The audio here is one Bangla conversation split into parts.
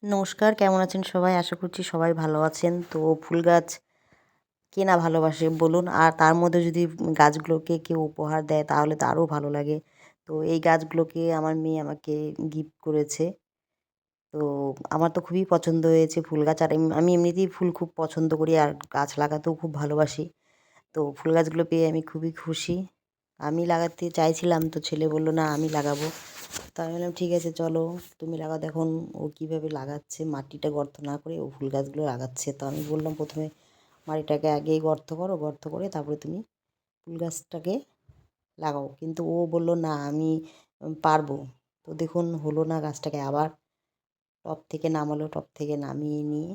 নমস্কার, কেমন আছেন সবাই? আশা করছি সবাই ভালো আছেন। তো ফুল গাছ কে না ভালোবাসে বলুন? আর তার মধ্যে যদি গাছগুলোকে কেউ উপহার দেয় তাহলে তো আরও ভালো লাগে। তো এই গাছগুলোকে আমার মেয়ে আমাকে গিফট করেছে। তো আমার তো খুবই পছন্দ হয়েছে ফুল গাছ। আর আমি এমনিতেই ফুল খুব পছন্দ করি আর গাছ লাগাতেও খুব ভালোবাসি। তো ফুল গাছগুলো পেয়ে আমি খুবই খুশি। আমি লাগাতে চাইছিলাম, তো ছেলে বলল, "না, আমি লাগাবো।" তো আমি বললাম, "ঠিক আছে, চলো তুমি লাগাও।" দেখুন ও কীভাবে লাগাচ্ছে, মাটিটা গর্ত না করে ও ফুল গাছগুলো লাগাচ্ছে। তো আমি বললাম, "প্রথমে মাটিটাকে আগেই গর্ত করো, গর্ত করে তারপরে তুমি ফুল গাছটাকে লাগাও।" কিন্তু ও বলল, "না, আমি পারবো।" তো দেখুন হলো না, গাছটাকে আবার টব থেকে নামালো, টব থেকে নামিয়ে নিয়ে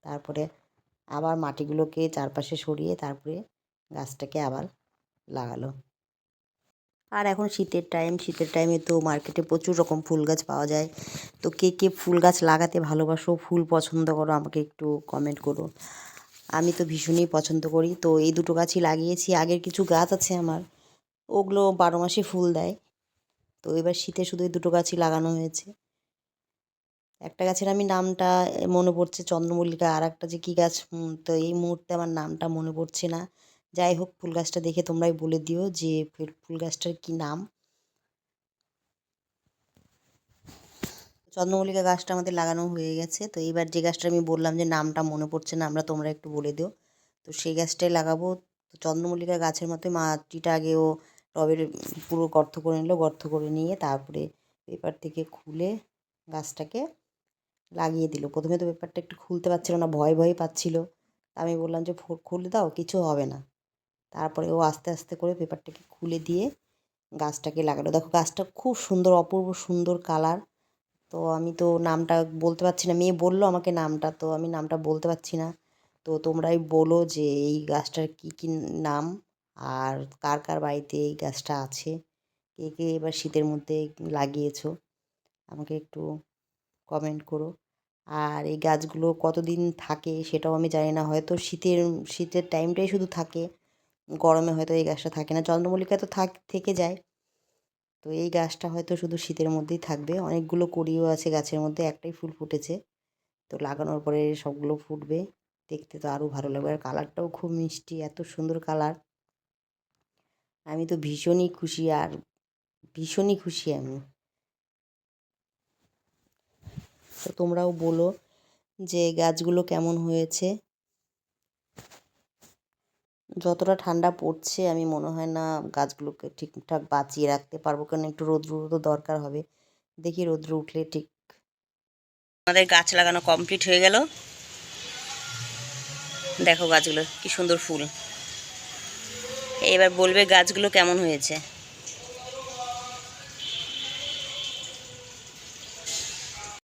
তারপরে আবার মাটিগুলোকে চারপাশে সরিয়ে তারপরে গাছটাকে আবার লাগালো। আর এখন শীতের টাইমে তো মার্কেটে প্রচুর রকম ফুল গাছ পাওয়া যায়। তো কে কে ফুল গাছ লাগাতে ভালোবাসো, ফুল পছন্দ করো, আমাকে একটু কমেন্ট করো। আমি তো ভীষণই পছন্দ করি। তো এই দুটো গাছই লাগিয়েছি। আগের কিছু গাছ আছে আমার, ওগুলো 12 মাসই ফুল দেয়। তো এবার শীতে শুধু এই দুটো গাছই লাগানো হয়েছে। একটা গাছের আমি নামটা মনে পড়ছে চন্দ্রমল্লিকা, আর একটা যে কী গাছ, তো এই মুহূর্তে আমার নামটা মনে পড়ছে না। যাই হোক, ফুল গাছটা দেখে তোমরাই বলে দিও যে ফুল গাছটার কী নাম। চন্দ্রমল্লিকা গাছটা আমাদের লাগানো হয়ে গেছে। তো এইবার যে গাছটা আমি বললাম যে নামটা মনে পড়ছে না, তোমরা একটু বলে দিও। তো সেই গাছটাই লাগাবো। তো চন্দ্রমল্লিকা গাছের মতোই মাটিটা আগেও টবের পুরো গর্ত করে নিল, গর্ত করে নিয়ে তারপরে পেপার থেকে খুলে গাছটাকে লাগিয়ে দিল। প্রথমে তো পেপারটা একটু খুলতে পারছিল না, ভয় ভয় পাচ্ছিল। আমি বললাম যে খুলে দাও, কিছু হবে না। তারপরে ও আস্তে আস্তে করে পেপারটাকে খুলে দিয়ে গাছটাকে লাগালো। দেখো গাছটা খুব সুন্দর, অপূর্ব সুন্দর কালার। তো আমি তো নামটা বলতে পারছি না, মেয়ে বললো আমাকে নামটা, তো আমি নামটা বলতে পারছি না। তো তোমরাই বলো যে এই গাছটার কী কী নাম, আর কার কার বাড়িতে এই গাছটা আছে, কে কে এবার শীতের মধ্যে লাগিয়েছো, আমাকে একটু কমেন্ট করো। আর এই গাছগুলো কতদিন থাকে সেটাও আমি জানি না, হয়তো শীতের টাইমটাই শুধু থাকে, গরমে হয়তো এই গাছটা থাকে না। চন্দ্রমল্লিকা তো থেকে যায়। তো এই গাছটা হয়তো শুধু শীতের মধ্যেই থাকবে। অনেকগুলো কড়িও আছে গাছের মধ্যে, একটাই ফুল ফুটেছে। তো লাগানোর পরে সবগুলো ফুটবে, দেখতে তো আরও ভালো লাগবে। আর কালারটাও খুব মিষ্টি, এত সুন্দর কালার। আমি তো ভীষণই খুশি, আর ভীষণই খুশি আমি। তো তোমরাও বলো যে গাছগুলো কেমন হয়েছে। যতটা ঠান্ডা পড়ছে আমি মনে হয় না গাছগুলোকে ঠিকঠাক বাঁচিয়ে রাখতে পারবো, কারণ একটু রৌদ্র তো দরকার হবে। দেখি রৌদ্র উঠলে ঠিক। আমাদের গাছ লাগানো কমপ্লিট হয়ে গেল। দেখো গাছগুলো কি সুন্দর ফুল। এবার বলবে গাছগুলো কেমন হয়েছে।